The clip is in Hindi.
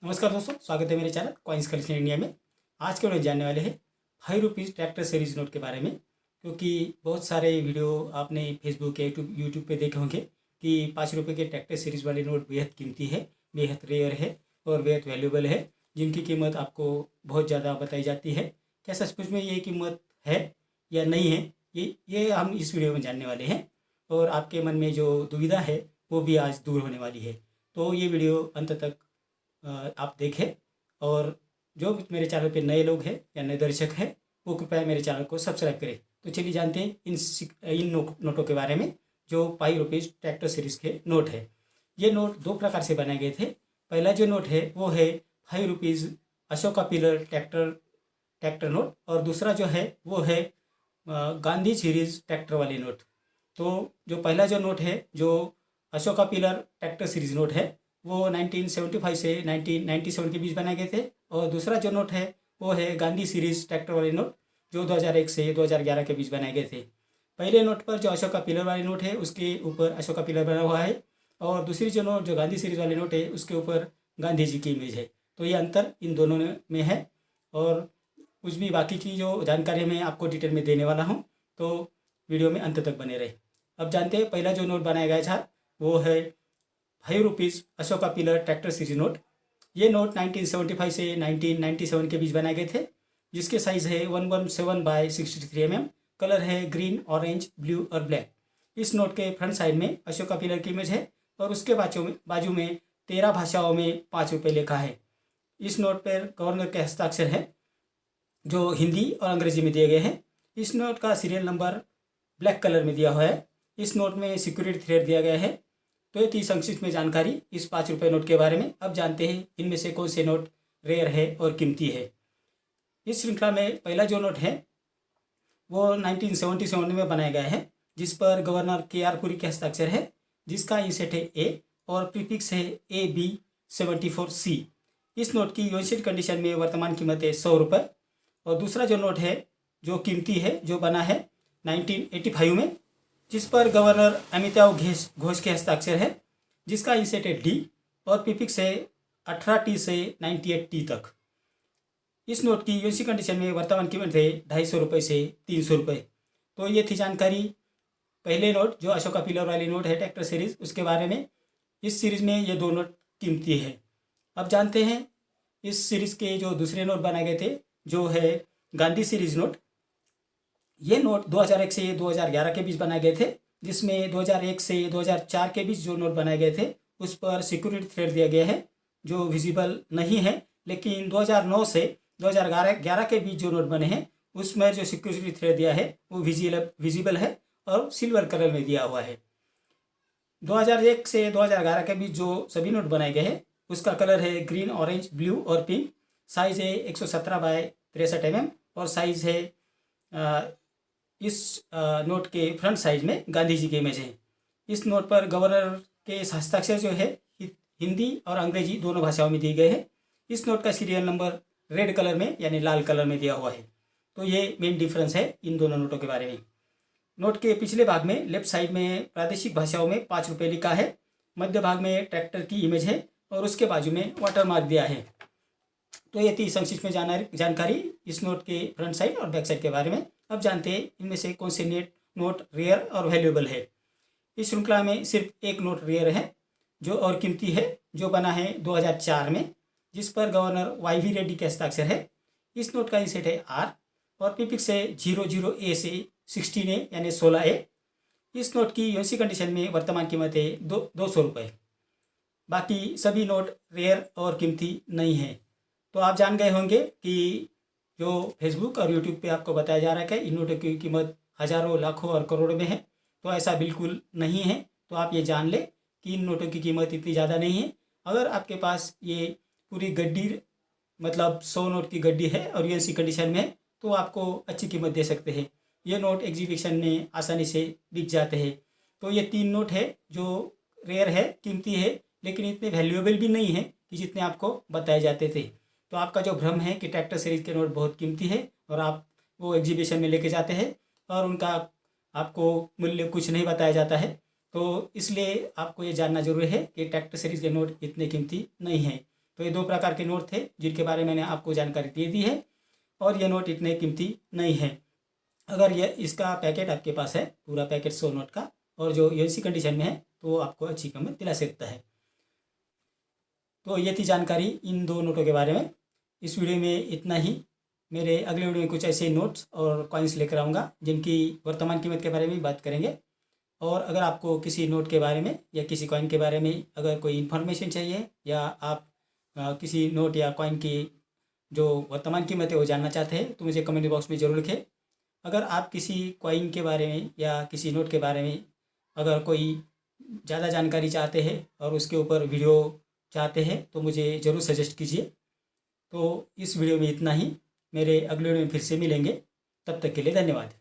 नमस्कार दोस्तों, स्वागत है मेरे चैनल कॉइन्स कलेक्शन इंडिया में। आज के वीडियो जानने वाले हैं 5 रुपीज़ ट्रैक्टर सीरीज नोट के बारे में। क्योंकि बहुत सारे वीडियो आपने फेसबुक या यूट्यूब पे देखे होंगे कि 5 रुपये के ट्रैक्टर सीरीज वाले नोट बेहद कीमती है, बेहद रेयर है और बेहद वैल्यूबल है, जिनकी कीमत आपको बहुत ज़्यादा बताई जाती है। क्या सचमुच में ये कीमत है या नहीं है, ये हम इस वीडियो में जानने वाले हैं। और आपके मन में जो दुविधा है वो भी आज दूर होने वाली है। तो ये वीडियो अंत तक आप देखें। और जो मेरे चैनल पे नए लोग हैं या नए दर्शक हैं वो कृपया मेरे चैनल को सब्सक्राइब करें। तो चलिए जानते हैं इन नोटों के बारे में, जो 5 रुपीज़ ट्रैक्टर सीरीज़ के नोट है। ये नोट दो प्रकार से बनाए गए थे। पहला जो नोट है वो है 5 rupees Ashoka pillar tractor note, और दूसरा जो है वो है गांधी सीरीज़ ट्रैक्टर वाले नोट। तो जो पहला जो नोट है, जो Ashoka pillar tractor series note है, वो 1975 से 1997 के बीच बनाए गए थे। और दूसरा जो नोट है वो है गांधी सीरीज़ ट्रैक्टर वाले नोट, जो 2001 से 2011 के बीच बनाए गए थे। पहले नोट पर जो अशोका पिलर वाले नोट है उसके ऊपर अशोका पिलर बना हुआ है, और दूसरी जो नोट जो गांधी सीरीज़ वाले नोट है उसके ऊपर गांधी जी की इमेज है। तो ये अंतर इन दोनों में है। और कुछ भी बाकी की जो जानकारी मैं आपको डिटेल में देने वाला हूँ, तो वीडियो में अंत तक बने रहे। अब जानते हैं पहला जो नोट बनाया गया था वो है 5 rupees Ashoka pillar tractor series note. ये नोट 1975 से 1997 के बीच बनाए गए थे, जिसके साइज़ है 117 बाय 63 mm। कलर है ग्रीन, ऑरेंज, ब्लू और ब्लैक। इस नोट के फ्रंट साइड में अशोका पिलर की इमेज है, और उसके बाजू में 13 भाषाओं में 5 रुपये लिखा है। इस नोट पर गवर्नर के हस्ताक्षर हैं, जो हिंदी और अंग्रेजी में दिए गए हैं। इस नोट का सीरियल नंबर ब्लैक कलर में दिया हुआ है। इस नोट में सिक्योरिटी थ्रेड दिया गया है। तो ये थी संक्षिप्त में जानकारी इस 5 रुपये नोट के बारे में। अब जानते हैं इनमें से कौन से नोट रेयर है और कीमती है। इस श्रृंखला में पहला जो नोट है वो 1977 में बनाया गया है, जिस पर गवर्नर KR पुरी के हस्ताक्षर है, जिसका इंसेट है A और प्रीफिक्स है AB74C। इस नोट की यूनिट कंडीशन में वर्तमान कीमत है 100 रुपये। और दूसरा जो नोट है जो कीमती है, जो बना है 1985 में, जिस पर गवर्नर अमिताभ घोष के हस्ताक्षर है, जिसका इंसेट है D और प्रीफिक्स है 18T से 98T तक। इस नोट की यूएनसी कंडीशन में वर्तमान कीमत है 250 रुपये से 300 रुपये। तो ये थी जानकारी पहले नोट, जो अशोका पिलर वाली नोट है ट्रैक्टर सीरीज, उसके बारे में। इस सीरीज़ में ये दो नोट कीमती है। अब जानते हैं इस सीरीज़ के जो दूसरे नोट बनाए गए थे, जो है गांधी सीरीज नोट। ये नोट 2001 से 2011 के बीच बनाए गए थे, जिसमें 2001 से 2004 के बीच जो नोट बनाए गए थे उस पर सिक्योरिटी थ्रेड दिया गया है, जो विजिबल नहीं है। लेकिन 2009 से 2011 के बीच जो नोट बने हैं उसमें जो सिक्योरिटी थ्रेड दिया है वो विजिबल है और सिल्वर कलर में दिया हुआ है। 2001 से 2011 के बीच जो सभी नोट बनाए गए हैं उसका कलर है ग्रीन, ऑरेंज, ब्लू और पिंक। साइज़ है 117 बाय 63 mm, और साइज़ है इस नोट के फ्रंट साइज में गांधी जी की इमेज है। इस नोट पर गवर्नर के हस्ताक्षर जो है हिंदी और अंग्रेजी दोनों भाषाओं में दिए गए हैं। इस नोट का सीरियल नंबर रेड कलर में यानी लाल कलर में दिया हुआ है। तो ये मेन डिफरेंस है इन दोनों नोटों के बारे में। नोट के पिछले भाग में लेफ्ट साइड में प्रादेशिक भाषाओं में 5 रुपये लिखा है, मध्य भाग में ट्रैक्टर की इमेज है और उसके बाजू में वाटर मार्क दिया है। तो ये थी संक्षिप्त में जानकारी इस नोट के फ्रंट साइड और बैक साइड के बारे में। अब जानते हैं इनमें से कौन से नोट रेयर और वैल्यूएबल है। इस श्रृंखला में सिर्फ एक नोट रेयर है जो और कीमती है, जो बना है 2004 में, जिस पर गवर्नर YV रेड्डी के हस्ताक्षर है। इस नोट का इंसेट है R और प्रीफिक्स है 00A से 16A यानी 16A। इस नोट की यूएनसी कंडीशन में वर्तमान कीमत है 200 रुपये। बाकी सभी नोट रेयर और कीमती नहीं है। तो आप जान गए होंगे कि जो फेसबुक और यूट्यूब पे आपको बताया जा रहा है कि इन नोटों की कीमत हज़ारों, लाखों और करोड़ में है, तो ऐसा बिल्कुल नहीं है। तो आप ये जान लें कि इन नोटों की कीमत इतनी ज़्यादा नहीं है। अगर आपके पास ये पूरी गड्डी, मतलब 100 नोट की गड्डी है और यूएनसी कंडीशन में है, तो आपको अच्छी कीमत दे सकते हैं। ये नोट एग्जीबिशन में आसानी से बिक जाते हैं। तो ये 3 नोट है जो रेयर है, कीमती है, लेकिन इतने वैल्यूएबल भी नहीं है कि जितने आपको बताए जाते थे। तो आपका जो भ्रम है कि ट्रैक्टर सीरीज के नोट बहुत कीमती है और आप वो एग्जीबिशन में लेके जाते हैं और उनका आपको मूल्य कुछ नहीं बताया जाता है, तो इसलिए आपको ये जानना जरूरी है कि ट्रैक्टर सीरीज के नोट इतने कीमती नहीं हैं। तो ये 2 प्रकार के नोट थे जिनके बारे में मैंने आपको जानकारी दे दी है, और ये नोट इतने कीमती नहीं है। अगर ये इसका पैकेट आपके पास है, पूरा पैकेट 100 नोट का, और जो यूएससी कंडीशन में है, तो आपको अच्छी कीमत दिला सकता है। तो ये थी जानकारी इन 2 नोटों के बारे में। इस वीडियो में इतना ही। मेरे अगले वीडियो में कुछ ऐसे नोट्स और कॉइन्स लेकर आऊँगा जिनकी वर्तमान कीमत के बारे में बात करेंगे। और अगर आपको किसी नोट के बारे में या किसी कॉइन के बारे में अगर कोई इन्फॉर्मेशन चाहिए, या आप किसी नोट या कॉइन की जो वर्तमान कीमत है वो जानना चाहते हैं, तो मुझे कमेंट बॉक्स में ज़रूर लिखें। अगर आप किसी कॉइन के बारे में या किसी नोट के बारे में अगर कोई ज़्यादा जानकारी चाहते हैं और उसके ऊपर वीडियो चाहते हैं, तो मुझे ज़रूर सजेस्ट कीजिए। तो इस वीडियो में इतना ही। मेरे अगले वीडियो में फिर से मिलेंगे। तब तक के लिए धन्यवाद।